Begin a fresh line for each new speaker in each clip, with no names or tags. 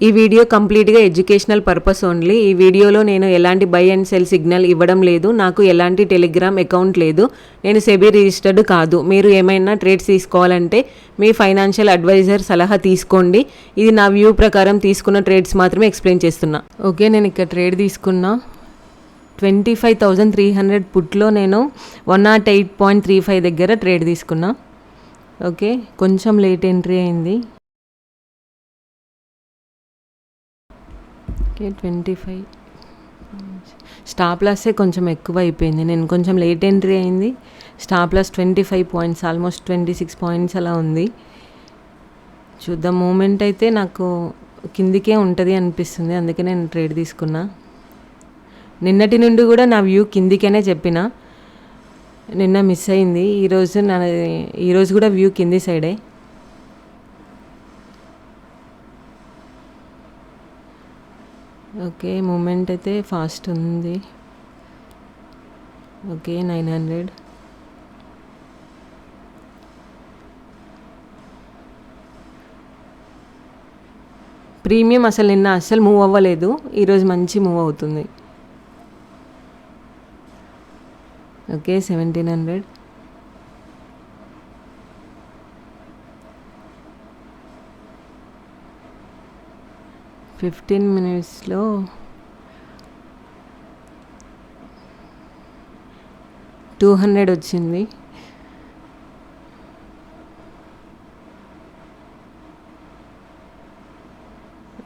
ఈ వీడియో కంప్లీట్గా educational purpose only. ఈ వీడియోలో నేను ఎలాంటి బై అండ్ సెల్ సిగ్నల్ ఇవ్వడం లేదు. నాకు ఎలాంటి టెలిగ్రామ్ అకౌంట్ లేదు. నేను సెబీ రిజిస్టర్డ్ కాదు. మీరు ఏమైనా ట్రేడ్స్ తీసుకోవాలంటే మీ ఫైనాన్షియల్ అడ్వైజర్ సలహా తీసుకోండి. ఇది నా వ్యూ ప్రకారం తీసుకున్న ట్రేడ్స్ మాత్రమే ఎక్స్ప్లెయిన్ చేస్తున్నా. ఓకే, నేను ఇక్కడ ట్రేడ్ తీసుకున్నా. 25,300 పుట్లో నేను 108.35 దగ్గర ట్రేడ్ తీసుకున్నా. ఓకే, కొంచెం లేట్ ఎంట్రీ అయింది. ఓకే, 25 స్టాప్ లాసే కొంచెం ఎక్కువ అయిపోయింది. నేను కొంచెం లేట్ ఎంట్రీ అయింది. Stop loss 25 points, almost 26 points అలా ఉంది. చూద్దాం. మూమెంట్ అయితే నాకు కిందికే ఉంటుంది అనిపిస్తుంది, అందుకే నేను ట్రేడ్ తీసుకున్నా. నిన్నటి నుండి కూడా నా వ్యూ కిందికనే చెప్పిన, నిన్న మిస్ అయింది. ఈరోజు కూడా వ్యూ కింది సైడే. ఓకే, మూమెంట్ అయితే ఫాస్ట్ ఉంది. ఓకే, 900. ప్రీమియం అసలు నిన్న అస్సలు మూవ్ అవ్వలేదు. ఈరోజు మంచి మూవ్ అవుతుంది. ఓకే, 1700. ఫిఫ్టీన్ మినిట్స్లో 200 వచ్చింది.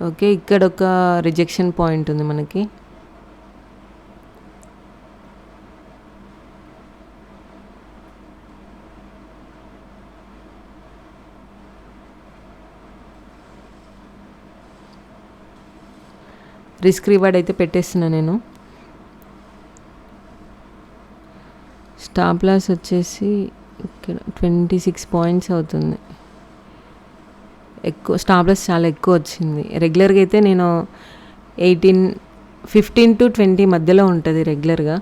ఓకే, ఇక్కడ ఒక రిజెక్షన్ పాయింట్ ఉంది మనకి. రిస్క్ రివార్డ్ అయితే పెట్టేస్తున్నా నేను. స్టాప్ లాస్ వచ్చేసి ఇక్కడ 26 పాయింట్స్ అవుతుంది. ఎక్కువ స్టాప్ లాస్ చాలా ఎక్కువ వచ్చింది. రెగ్యులర్గా అయితే నేను 15 to 20 మధ్యలో ఉంటుంది రెగ్యులర్గా.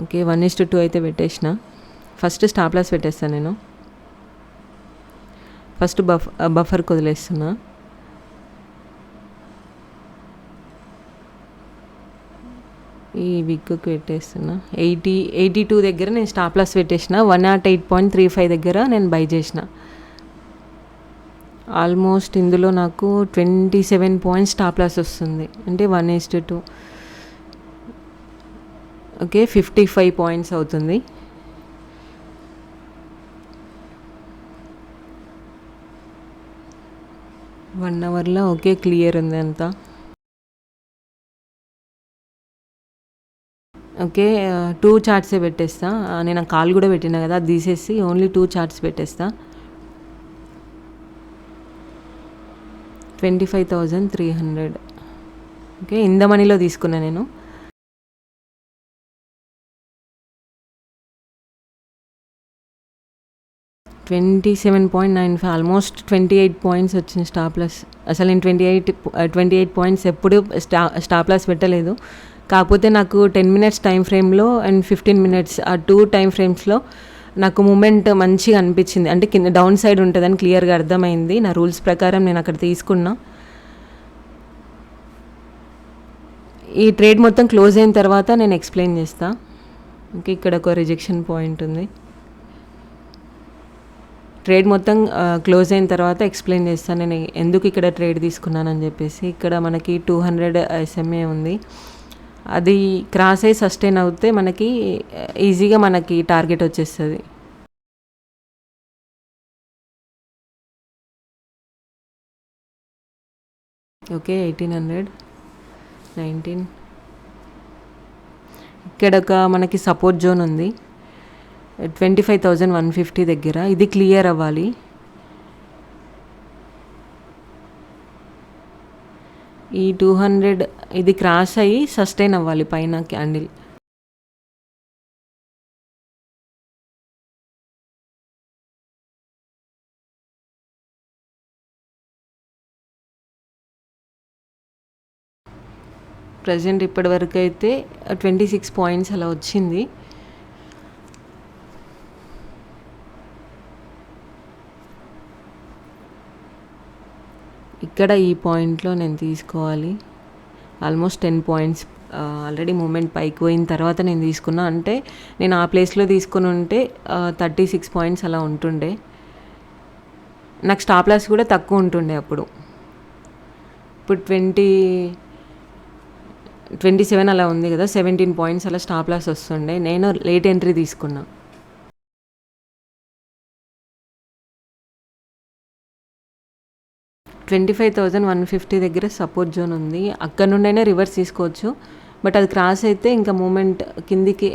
ఓకే, 1:2 అయితే పెట్టేసిన. ఫస్ట్ స్టాప్ లాస్ పెట్టేస్తాను నేను. ఫస్ట్ బఫర్కి వదిలేస్తున్నా. ఈ వీక్కి పెట్టేస్తున్నా. 82 దగ్గర నేను స్టాప్ లాస్ పెట్టేసిన. 108.35 దగ్గర నేను బై చేసిన. ఆల్మోస్ట్ ఇందులో నాకు 27 పాయింట్స్ స్టాప్ లాస్ వస్తుంది, అంటే 1:2. ఓకే, 55 పాయింట్స్ అవుతుంది. వన్ అవర్లో ఓకే క్లియర్ ఉంది అంతా. ఓకే, 2 చార్ట్సే పెట్టేస్తా. నేను కాల్ కూడా పెట్టినా కదా, అది తీసేసి ఓన్లీ 2 చార్ట్స్ పెట్టేస్తా. 25,300. ఓకే, ఇంద మనీలో తీసుకున్నా నేను. $27.95, ఆల్మోస్ట్ 28 పాయింట్స్ వచ్చింది స్టాప్ లాస్. అసలు నేను 28 పాయింట్స్ ఎప్పుడు స్టాప్ లాస్ పెట్టలేదు. కాకపోతే నాకు 10 minutes టైం ఫ్రేమ్లో అండ్ 15 minutes ఆ 2 టైం ఫ్రేమ్స్లో నాకు మూమెంట్ మంచిగా అనిపించింది. అంటే కింద డౌన్ సైడ్ ఉంటుందని క్లియర్గా అర్థమైంది. నా రూల్స్ ప్రకారం నేను అక్కడ తీసుకున్నా. ఈ ట్రేడ్ మొత్తం క్లోజ్ అయిన తర్వాత నేను ఎక్స్ప్లెయిన్ చేస్తా. ఓకే, ఇక్కడ ఒక రిజెక్షన్ పాయింట్ ఉంది. ట్రేడ్ మొత్తం క్లోజ్ అయిన తర్వాత ఎక్స్ప్లెయిన్ చేస్తాను నేను ఎందుకు ఇక్కడ ట్రేడ్ తీసుకున్నానని చెప్పేసి. ఇక్కడ మనకి 200 SMA ఉంది. అది క్రాస్ అయ్యి సస్టైన్ అవుతే మనకి ఈజీగా మనకి టార్గెట్ వచ్చేస్తుంది. ఓకే, 1819. ఇక్కడ ఒక మనకి సపోర్ట్ జోన్ ఉంది 25,150 దగ్గర. ఇది క్లియర్ అవ్వాలి. ఈ 200 ఇది క్రాస్ అయ్యి సస్టైన్ అవ్వాలి పైన క్యాండిల్. ప్రజెంట్ ఇప్పటి వరకు అయితే 26 పాయింట్స్ అలా వచ్చింది. ఇక్కడ ఈ పాయింట్లో నేను తీసుకోవాలి. ఆల్మోస్ట్ 10 పాయింట్స్ ఆల్రెడీ మూమెంట్ పైకి పోయిన తర్వాత నేను తీసుకున్నా. అంటే నేను ఆ ప్లేస్లో తీసుకుని ఉంటే 36 పాయింట్స్ అలా ఉంటుండే. నాకు స్టాప్ లాస్ కూడా తక్కువ ఉంటుండే అప్పుడు. ఇప్పుడు 27 అలా ఉంది కదా, 17 పాయింట్స్ అలా స్టాప్ లాస్ వస్తుండే. నేను లేట్ ఎంట్రీ తీసుకున్నా. $25,150 దగ్గర సపోర్ట్ జోన్ ఉంది. అక్కడ నుండైనా రివర్స్ తీసుకోవచ్చు. బట్ అది క్రాస్ అయితే ఇంకా మూమెంట్ కిందికి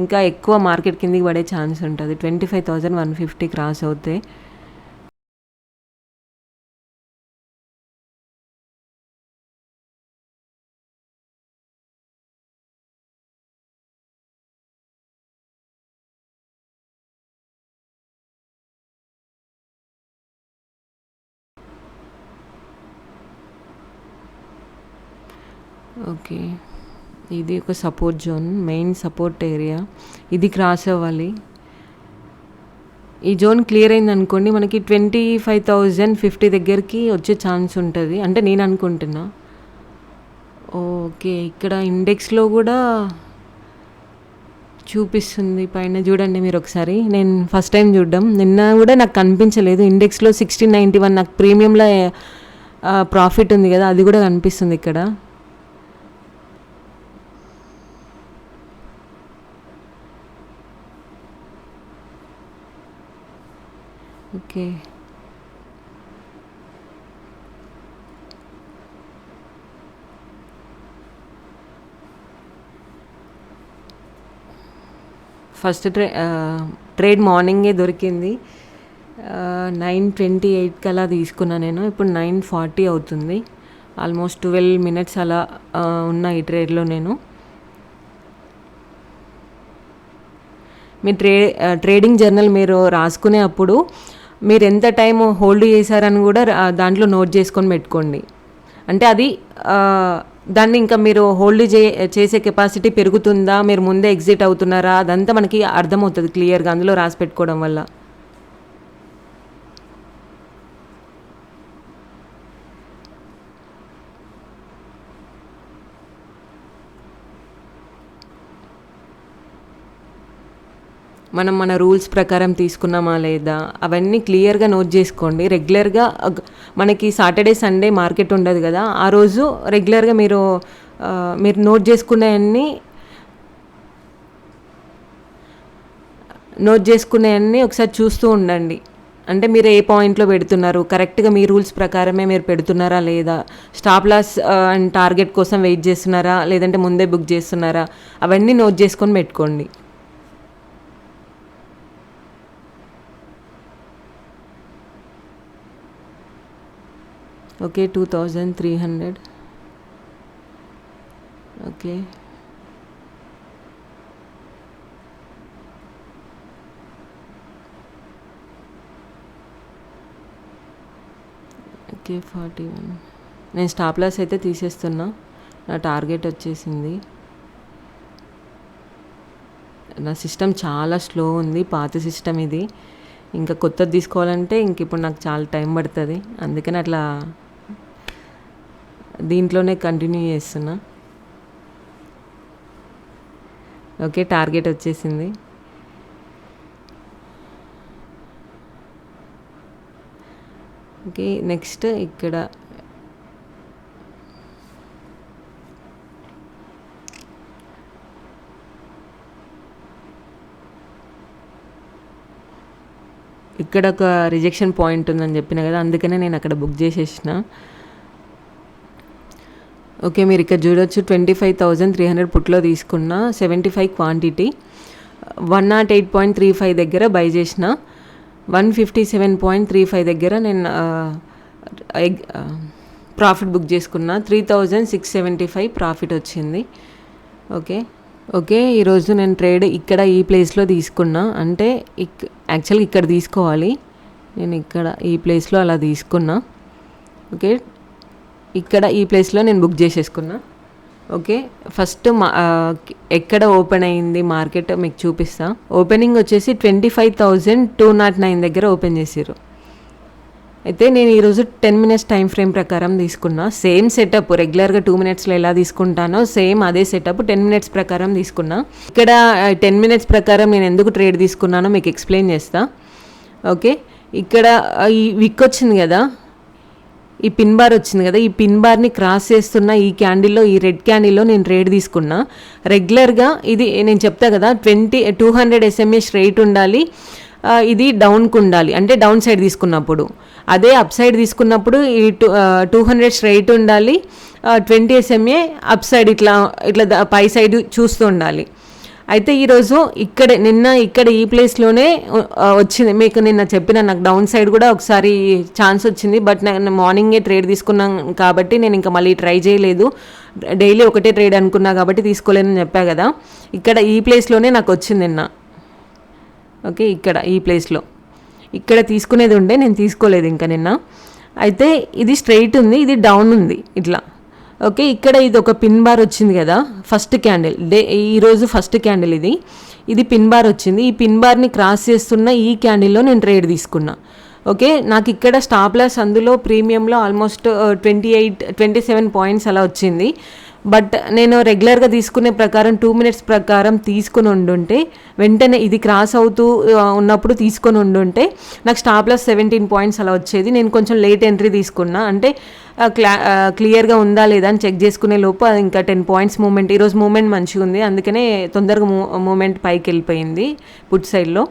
ఇంకా ఎక్కువ మార్కెట్ కిందికి పడే ఛాన్స్ ఉంటుంది. 25,150 క్రాస్ అవుతే. ఓకే, ఇది ఒక support zone, main support area. ఇది క్రాస్ అవ్వాలి. ఈ జోన్ క్లియర్ అయింది అనుకోండి, మనకి 25,050 దగ్గరికి వచ్చే ఛాన్స్ ఉంటుంది అంటే నేను అనుకుంటున్నా. ఓకే, ఇక్కడ ఇండెక్స్లో కూడా చూపిస్తుంది పైన చూడండి మీరు ఒకసారి. నేను ఫస్ట్ టైం చూడడం, నిన్న కూడా నాకు కనిపించలేదు. ఇండెక్స్లో 1691 నాకు ప్రీమియంలో ప్రాఫిట్ ఉంది కదా, అది కూడా కనిపిస్తుంది ఇక్కడ. ఓకే, ఫస్ట్ ట్రేడ్ మార్నింగే దొరికింది. 9:28 అలా తీసుకున్నా నేను. ఇప్పుడు 9:40 అవుతుంది. ఆల్మోస్ట్ 12 మినిట్స్ అలా ఉన్న ఈ ట్రేడ్లో నేను. మీ ట్రేడింగ్ జర్నల్ మీరు రాసుకునే అప్పుడు మీరు ఎంత టైం హోల్డ్ చేశారని కూడా దాంట్లో నోట్ చేసుకొని పెట్టుకోండి. అంటే అది దాన్ని ఇంకా మీరు హోల్డ్ చేసే కెపాసిటీ పెరుగుతుందా, మీరు ముందే ఎగ్జిట్ అవుతున్నారా, అదంతా మనకి అర్థమవుతుంది క్లియర్గా అందులో రాసి పెట్టుకోవడం వల్ల. మనం మన రూల్స్ ప్రకారం తీసుకున్నామా లేదా అవన్నీ క్లియర్గా నోట్ చేసుకోండి. రెగ్యులర్గా మనకి సాటర్డే సండే మార్కెట్ ఉండదు కదా, ఆ రోజు రెగ్యులర్గా మీరు నోట్ చేసుకునేవన్నీ ఒకసారి చూస్తూ ఉండండి. అంటే మీరు ఏ పాయింట్లో పెడుతున్నారు, కరెక్ట్గా మీ రూల్స్ ప్రకారమే మీరు పెడుతున్నారా లేదా, స్టాప్ లాస్ అండ్ టార్గెట్ కోసం వెయిట్ చేస్తున్నారా, లేదంటే ముందే బుక్ చేస్తున్నారా, అవన్నీ నోట్ చేసుకొని పెట్టుకోండి. ఓకే, 2300. Okay, okay 41. నేను స్టాప్ లాస్ అయితే తీసేస్తున్నా. నా టార్గెట్ వచ్చేసింది. నా సిస్టమ్ చాలా స్లో ఉంది, పాత సిస్టమ్ ఇది. ఇంకా కొత్తది తీసుకోవాలంటే ఇంక ఇప్పుడు నాకు చాలా టైం పడుతుంది. అందుకని అట్లా దీంట్లోనే కంటిన్యూ చేస్తున్నా. ఓకే, టార్గెట్ వచ్చేసింది. ఓకే, నెక్స్ట్ ఇక్కడ ఒక రిజెక్షన్ పాయింట్ ఉందని చెప్పిన కదా, అందుకనే నేను అక్కడ బుక్ చేసేసిన. ఓకే, మీరు ఇక్కడ చూడొచ్చు 25,300 పుట్లో తీసుకున్న 75 క్వాంటిటీ. 108.35 దగ్గర బై చేసిన. 157.35 దగ్గర నేను ప్రాఫిట్ బుక్ చేసుకున్నా. 3,675 ప్రాఫిట్ వచ్చింది. ఓకే, ఈరోజు నేను ట్రేడ్ ఇక్కడ ఈ ప్లేస్లో తీసుకున్నా. అంటే యాక్చువల్గా ఇక్కడ తీసుకోవాలి, నేను ఇక్కడ ఈ ప్లేస్లో అలా తీసుకున్నా. ఓకే, ఇక్కడ ఈ ప్లేస్లో నేను బుక్ చేసేసుకున్నా. ఓకే, ఫస్ట్ ఎక్కడ ఓపెన్ అయింది మార్కెట్ మీకు చూపిస్తా. ఓపెనింగ్ వచ్చేసి 25,209 దగ్గర ఓపెన్ చేసారు. అయితే నేను ఈరోజు 10 మినిట్స్ టైం ఫ్రేమ్ ప్రకారం తీసుకున్నా. సేమ్ సెటప్ రెగ్యులర్గా 2 మినిట్స్లో ఎలా తీసుకుంటానో సేమ్ అదే సెటప్ 10 మినిట్స్ ప్రకారం తీసుకున్నా. ఇక్కడ 10 మినిట్స్ ప్రకారం నేను ఎందుకు ట్రేడ్ తీసుకున్నానో మీకు ఎక్స్ప్లెయిన్ చేస్తా. ఓకే, ఇక్కడ ఈ విక్ వచ్చింది కదా, ఈ పిన్ బార్ వచ్చింది కదా, ఈ పిన్ బార్ని క్రాస్ చేస్తున్న ఈ క్యాండిల్లో, ఈ రెడ్ క్యాండిల్లో నేను ట్రేడ్ తీసుకున్నా. రెగ్యులర్గా ఇది నేను చెప్తా కదా, 200 SMA స్ట్రైట్ ఉండాలి, ఇది డౌన్కు ఉండాలి, అంటే డౌన్ సైడ్ తీసుకున్నప్పుడు. అదే అప్ సైడ్ తీసుకున్నప్పుడు ఈ 200 స్ట్రైట్ ఉండాలి, 20 SMA అప్ సైడ్ ఇట్లా పై సైడ్ చూస్తూ ఉండాలి. అయితే ఈరోజు ఇక్కడ ఈ ప్లేస్లోనే వచ్చింది. మీకు నిన్న చెప్పిన నాకు డౌన్ సైడ్ కూడా ఒకసారి ఛాన్స్ వచ్చింది, బట్ నేను మార్నింగే ట్రేడ్ తీసుకున్నాను కాబట్టి నేను ఇంకా మళ్ళీ ట్రై చేయలేదు. డైలీ ఒకటే ట్రేడ్ అనుకున్నా కాబట్టి తీసుకోలేదని చెప్పా కదా. ఇక్కడ ఈ ప్లేస్లోనే నాకు వచ్చింది నిన్న. ఓకే, ఈ ప్లేస్లో ఇక్కడ తీసుకునేది ఉండే, నేను తీసుకోలేదు ఇంకా నిన్న. అయితే ఇది స్ట్రైట్ ఉంది, ఇది డౌన్ ఉంది ఇట్లా. ఓకే, ఇక్కడ ఇది ఒక పిన్ బార్ వచ్చింది కదా, ఫస్ట్ క్యాండిల్ ఈరోజు ఫస్ట్ క్యాండిల్ ఇది పిన్ బార్ వచ్చింది. ఈ పిన్ బార్ని క్రాస్ చేస్తున్న ఈ క్యాండిల్లో నేను ట్రేడ్ తీసుకున్నా. ఓకే, నాకు ఇక్కడ స్టాప్ లాస్ అందులో ప్రీమియంలో ఆల్మోస్ట్ 27 పాయింట్స్ అలా వచ్చింది. బట్ నేను రెగ్యులర్గా తీసుకునే ప్రకారం 2 మినిట్స్ ప్రకారం తీసుకొని ఉండుంటే, వెంటనే ఇది క్రాస్ అవుతూ ఉన్నప్పుడు తీసుకొని ఉండుంటే నాకు స్టాప్ లాస్ 17 పాయింట్స్ అలా వచ్చేది. నేను కొంచెం లేట్ ఎంట్రీ తీసుకున్నా, అంటే క్లియర్గా ఉందా లేదా అని చెక్ చేసుకునే లోపు అది ఇంకా 10 పాయింట్స్ మూమెంట్. ఈరోజు మూమెంట్ మంచిగా ఉంది, అందుకనే తొందరగా మూమెంట్ పైకి వెళ్ళిపోయింది పుట్ సైడ్లో.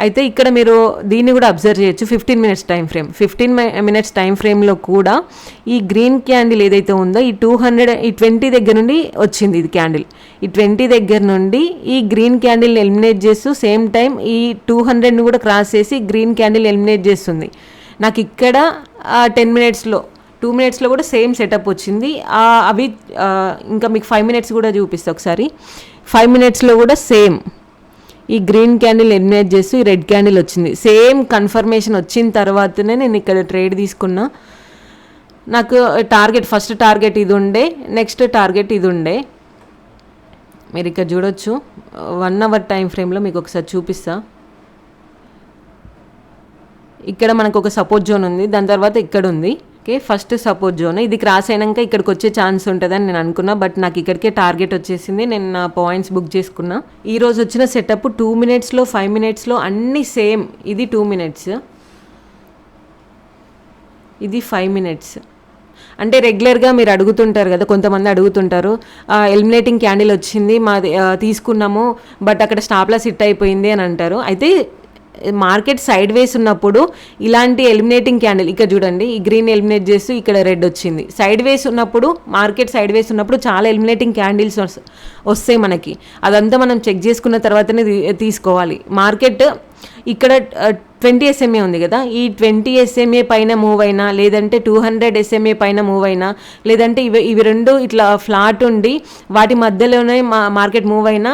అయితే ఇక్కడ మీరు దీన్ని కూడా అబ్జర్వ్ చేయొచ్చు. 15 minutes time frame, 15 minutes time ఫ్రేమ్లో కూడా ఈ గ్రీన్ క్యాండిల్ ఏదైతే ఉందో ఈ 20 దగ్గర నుండి వచ్చింది ఇది క్యాండిల్. ఈ 20 దగ్గర నుండి ఈ గ్రీన్ క్యాండిల్ని ఎలిమినేట్ చేస్తూ సేమ్ టైం ఈ 200ని కూడా క్రాస్ చేసి గ్రీన్ క్యాండిల్ ఎలిమినేట్ చేస్తుంది. నాకు ఇక్కడ 10 మినిట్స్లో 2 మినిట్స్లో కూడా సేమ్ సెటప్ వచ్చింది. అవి ఇంకా మీకు 5 మినిట్స్ కూడా చూపిస్తా ఒకసారి. 5 మినిట్స్లో కూడా సేమ్ ఈ గ్రీన్ క్యాండిల్ ఎలిమినేట్ చేస్తూ ఈ రెడ్ క్యాండిల్ వచ్చింది. సేమ్ కన్ఫర్మేషన్ వచ్చిన తర్వాతనే నేను ఇక్కడ ట్రేడ్ తీసుకున్నా. నాకు ఫస్ట్ టార్గెట్ ఇది ఉండే, నెక్స్ట్ టార్గెట్ ఇది ఉండే. మీరు ఇక్కడ చూడొచ్చు 1 అవర్ టైం ఫ్రేమ్లో మీకు ఒకసారి చూపిస్తా. ఇక్కడ మనకు ఒక సపోర్ట్ జోన్ ఉంది, దాని తర్వాత ఇక్కడ ఉంది. ఓకే, ఫస్ట్ సపోర్ట్ జోన్ ఇది క్రాస్ అయినాక ఇక్కడికి వచ్చే ఛాన్స్ ఉంటుందని నేను అనుకున్నా, బట్ నాకు ఇక్కడికే టార్గెట్ వచ్చేసింది. నేను నా పాయింట్స్ బుక్ చేసుకున్నా. ఈరోజు వచ్చిన సెటప్ 2 మినిట్స్లో 5 మినిట్స్లో అన్నీ సేమ్. ఇది 2 మినిట్స్, ఇది 5 మినిట్స్. అంటే రెగ్యులర్గా మీరు అడుగుతుంటారు కదా, కొంతమంది అడుగుతుంటారు, ఎలిమినేటింగ్ క్యాండిల్ వచ్చింది మాది తీసుకున్నాము, బట్ అక్కడ స్టాప్ లాస్ హిట్ అయిపోయింది అని అంటారు. అయితే మార్కెట్ సైడ్ వేస్ ఉన్నప్పుడు ఇలాంటి ఎలిమినేటింగ్ క్యాండిల్ ఇక్కడ చూడండి, ఈ గ్రీన్ ఎలిమినేట్ చేస్తూ ఇక్కడ రెడ్ వచ్చింది. సైడ్ వేస్ ఉన్నప్పుడు, మార్కెట్ సైడ్ వేస్ ఉన్నప్పుడు చాలా ఎలిమినేటింగ్ క్యాండిల్స్ వస్తాయి మనకి. అదంతా మనం చెక్ చేసుకున్న తర్వాతనే తీసుకోవాలి. మార్కెట్ ఇక్కడ 20 SMA ఉంది కదా, ఈ 20 SMA పైన మూవ్ అయినా, లేదంటే 200 SMA పైన మూవ్ అయినా, లేదంటే ఇవి రెండు ఇట్లా ఫ్లాట్ ఉండి వాటి మధ్యలోనే మార్కెట్ మూవ్ అయినా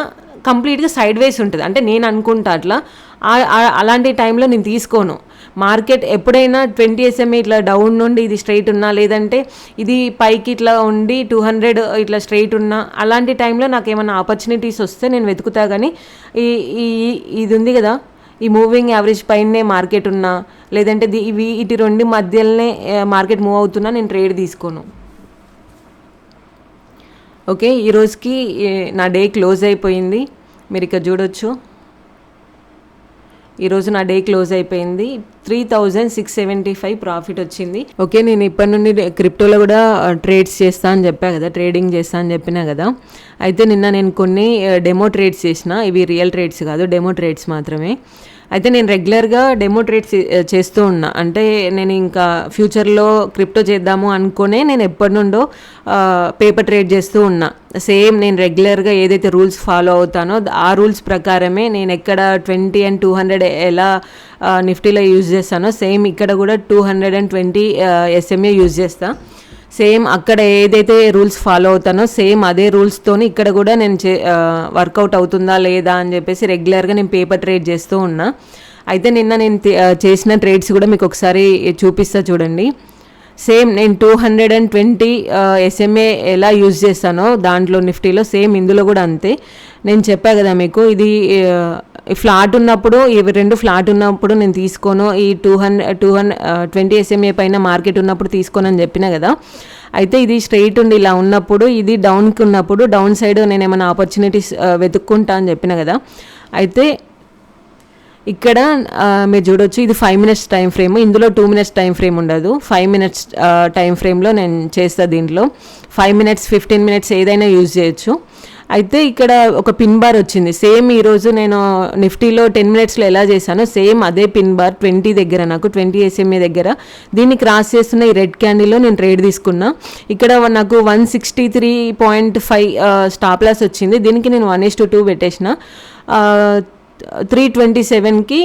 కంప్లీట్గా సైడ్ వేస్ ఉంటుంది. అంటే నేను అనుకుంటా అట్లా. అలాంటి టైంలో నేను తీసుకోను. మార్కెట్ ఎప్పుడైనా 20 SMA ఇట్లా డౌన్ నుండి ఇది స్ట్రైట్ ఉన్నా, లేదంటే ఇది పైకి ఇట్లా ఉండి 200 ఇట్లా స్ట్రైట్ ఉన్నా, అలాంటి టైంలో నాకు ఏమైనా ఆపర్చునిటీస్ వస్తే నేను వెతుకుతా. కానీ ఇది ఉంది కదా, ఈ మూవింగ్ యావరేజ్ పైనే మార్కెట్ ఉన్నా, లేదంటే ఇటు రెండు మధ్యలోనే మార్కెట్ మూవ్ అవుతున్నా నేను ట్రేడ్ తీసుకోను. ఓకే, ఈరోజుకి నా డే క్లోజ్ అయిపోయింది. మీరు ఇక్కడ చూడొచ్చు, ఈరోజు నా డే క్లోజ్ అయిపోయింది. 3675 ప్రాఫిట్ వచ్చింది. ఓకే, నేను ఇప్పటి నుండి క్రిప్టోలో కూడా ట్రేడ్స్ చేస్తా అని చెప్పా కదా, ట్రేడింగ్ చేస్తా అని చెప్పినా కదా. అయితే నిన్న నేను కొన్ని డెమో ట్రేడ్స్ చేసిన. ఇవి రియల్ ట్రేడ్స్ కాదు, డెమో ట్రేడ్స్ మాత్రమే. అయితే నేను రెగ్యులర్గా డెమో ట్రేడ్స్ చేస్తూ ఉన్నా. అంటే నేను ఇంకా ఫ్యూచర్లో క్రిప్టో చేద్దాము అనుకునే నేను ఎప్పటి నుండో పేపర్ ట్రేడ్ చేస్తూ ఉన్నా. సేమ్ నేను రెగ్యులర్గా ఏదైతే రూల్స్ ఫాలో అవుతానో ఆ రూల్స్ ప్రకారమే నేను ఎక్కడ 20 and 200 ఎలా నిఫ్టీలో యూజ్ చేస్తానో సేమ్ ఇక్కడ కూడా 220 SMA యూజ్ చేస్తా. సేమ్ అక్కడ ఏదైతే రూల్స్ ఫాలో అవుతానో సేమ్ అదే రూల్స్తోని ఇక్కడ కూడా నేను వర్కౌట్ అవుతుందా లేదా అని చెప్పేసి రెగ్యులర్గా నేను పేపర్ ట్రేడ్ చేస్తూ ఉన్నా. అయితే నిన్న నేను చేసిన ట్రేడ్స్ కూడా మీకు ఒకసారి చూపిస్తా చూడండి. సేమ్ నేను 220 SMA ఎలా యూజ్ చేస్తానో దాంట్లో నిఫ్టీలో సేమ్ ఇందులో కూడా అంతే. నేను చెప్పా కదా మీకు, ఇది ఫ్లాట్ ఉన్నప్పుడు ఇవి 2 ఫ్లాట్ ఉన్నప్పుడు నేను తీసుకోను, ఈ 220 SMA పైన మార్కెట్ ఉన్నప్పుడు తీసుకోనని చెప్పిన కదా. అయితే ఇది స్ట్రైట్ ఉండి ఇలా ఉన్నప్పుడు, ఇది డౌన్కి ఉన్నప్పుడు డౌన్ సైడ్ నేను ఏమైనా ఆపర్చునిటీస్ వెతుక్కుంటా అని చెప్పిన కదా. అయితే ఇక్కడ మీరు చూడొచ్చు, ఇది 5 minutes టైం ఫ్రేమ్, ఇందులో 2 minutes టైం ఫ్రేమ్ ఉండదు. 5 minutes టైం ఫ్రేమ్లో నేను చేస్తాను. దీంట్లో 5 minutes 15 minutes ఏదైనా యూజ్ చేయొచ్చు. అయితే ఇక్కడ ఒక పిన్ బార్ వచ్చింది. సేమ్ ఈరోజు నేను నిఫ్టీలో 10 minutesలో ఎలా చేశానో సేమ్ అదే పిన్ బార్ 20 దగ్గర, నాకు 20 SMA దగ్గర దీన్ని క్రాస్ చేస్తున్న ఈ రెడ్ క్యాండిల్లో నేను ట్రేడ్ తీసుకున్నా. ఇక్కడ నాకు 163.5 స్టాప్ లాస్ వచ్చింది. దీనికి నేను 1:2 పెట్టేసిన. 327కి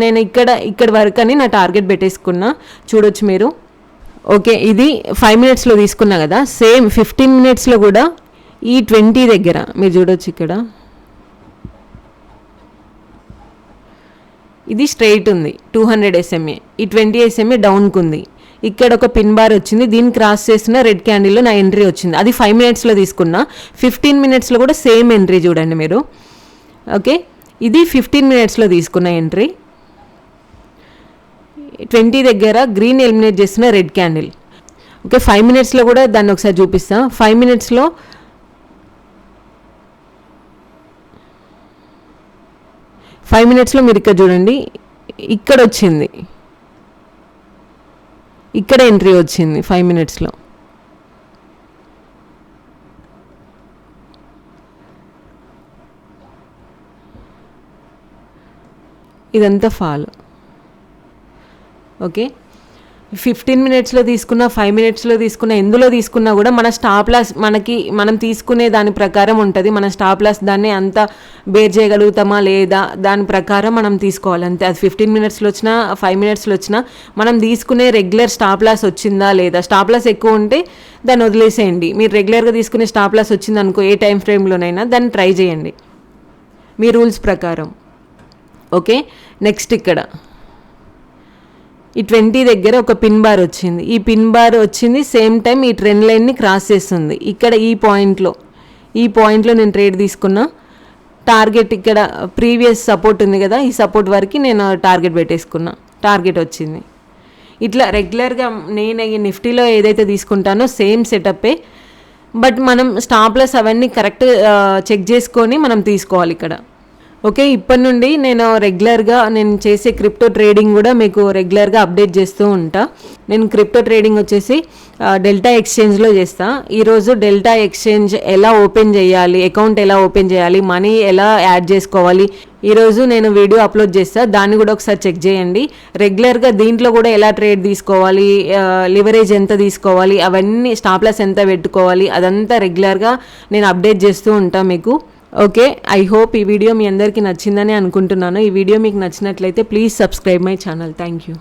నేను ఇక్కడ వరకు అని నా టార్గెట్ పెట్టేసుకున్నా. చూడొచ్చు మీరు. ఓకే, ఇది 5 minutesలో తీసుకున్నా కదా. సేమ్ 15 minutesలో కూడా ఈ 20 దగ్గర మీరు చూడొచ్చు, ఇక్కడ ఇది స్ట్రైట్ ఉంది 200 SMA, ఈ 20 SMA డౌన్కి ఉంది. ఇక్కడ ఒక పిన్ బార్ వచ్చింది, దీన్ని క్రాస్ చేసిన రెడ్ క్యాండిల్లో నా ఎంట్రీ వచ్చింది. అది 5 minutesలో తీసుకున్నా. 15 minutesలో కూడా సేమ్ ఎంట్రీ చూడండి మీరు. ఓకే, ఇది 15 minutesలో తీసుకున్న ఎంట్రీ. 20 దగ్గర గ్రీన్ ఎలిమినేట్ చేసిన రెడ్ క్యాండిల్. ఓకే, 5 minutesలో కూడా దాన్ని ఒకసారి చూపిస్తా. 5 minutesలో మీరు ఇక్కడ చూడండి, ఇక్కడ వచ్చింది, ఇక్కడ ఎంట్రీ వచ్చింది 5 minutesలో. ఇదంతా ఫాల్. ఓకే, 15 minutesలో తీసుకున్న, 5 minutesలో తీసుకున్న, ఎందులో తీసుకున్నా కూడా మన స్టాప్ లాస్ మనం తీసుకునే దాని ప్రకారం ఉంటుంది. మన స్టాప్ లాస్ దాన్ని అంతా బేర్ చేయగలుగుతామా లేదా దాని ప్రకారం మనం తీసుకోవాలి అంతే. అది 15 minutesలో వచ్చినా 5 minutesలో వచ్చినా మనం తీసుకునే రెగ్యులర్ స్టాప్ లాస్ వచ్చిందా లేదా. స్టాప్ లాస్ ఎక్కువ ఉంటే దాన్ని వదిలేసేయండి. మీరు రెగ్యులర్గా తీసుకునే స్టాప్ లాస్ వచ్చింది అనుకో, ఏ టైం ఫ్రేమ్లోనైనా దాన్ని ట్రై చేయండి మీ రూల్స్ ప్రకారం. ఓకే, నెక్స్ట్ ఇక్కడ ఈ 20 దగ్గర ఒక పిన్ బార్ వచ్చింది. ఈ పిన్ బార్ వచ్చింది సేమ్ టైం ఈ ట్రెండ్ లైన్ని క్రాస్ చేస్తుంది. ఇక్కడ ఈ పాయింట్లో నేను ట్రేడ్ తీసుకున్నా. టార్గెట్ ఇక్కడ ప్రీవియస్ సపోర్ట్ ఉంది కదా, ఈ సపోర్ట్ వరకు నేను టార్గెట్ పెట్టేసుకున్నా. టార్గెట్ వచ్చింది. ఇట్లా రెగ్యులర్గా నేను ఈ నిఫ్టీలో ఏదైతే తీసుకుంటానో సేమ్ సెటప్పే. బట్ మనం స్టాప్ లాస్ అవన్నీ కరెక్ట్ చెక్ చేసుకొని మనం తీసుకోవాలి ఇక్కడ. ఓకే, ఇప్పటి నుండి నేను రెగ్యులర్గా నేను చేసే క్రిప్టో ట్రేడింగ్ కూడా మీకు రెగ్యులర్గా అప్డేట్ చేస్తూ ఉంటా. నేను క్రిప్టో ట్రేడింగ్ వచ్చేసి డెల్టా ఎక్స్చేంజ్లో చేస్తా. ఈరోజు డెల్టా ఎక్స్చేంజ్ ఎలా ఓపెన్ చేయాలి, అకౌంట్ ఎలా ఓపెన్ చేయాలి, మనీ ఎలా యాడ్ చేసుకోవాలి, ఈరోజు నేను వీడియో అప్లోడ్ చేస్తా. దాన్ని కూడా ఒకసారి చెక్ చేయండి. రెగ్యులర్గా దీంట్లో కూడా ఎలా ట్రేడ్ తీసుకోవాలి, లివరేజ్ ఎంత తీసుకోవాలి, అవన్నీ స్టాప్ లాస్ ఎంత పెట్టుకోవాలి, అదంతా రెగ్యులర్గా నేను అప్డేట్ చేస్తూ ఉంటా మీకు. ఓకే, ఐ హోప్ ఈ వీడియో మీ అందరికీ నచ్చిందని అనుకుంటున్నాను. ఈ వీడియో మీకు నచ్చినట్లయితే please subscribe my channel. Thank you.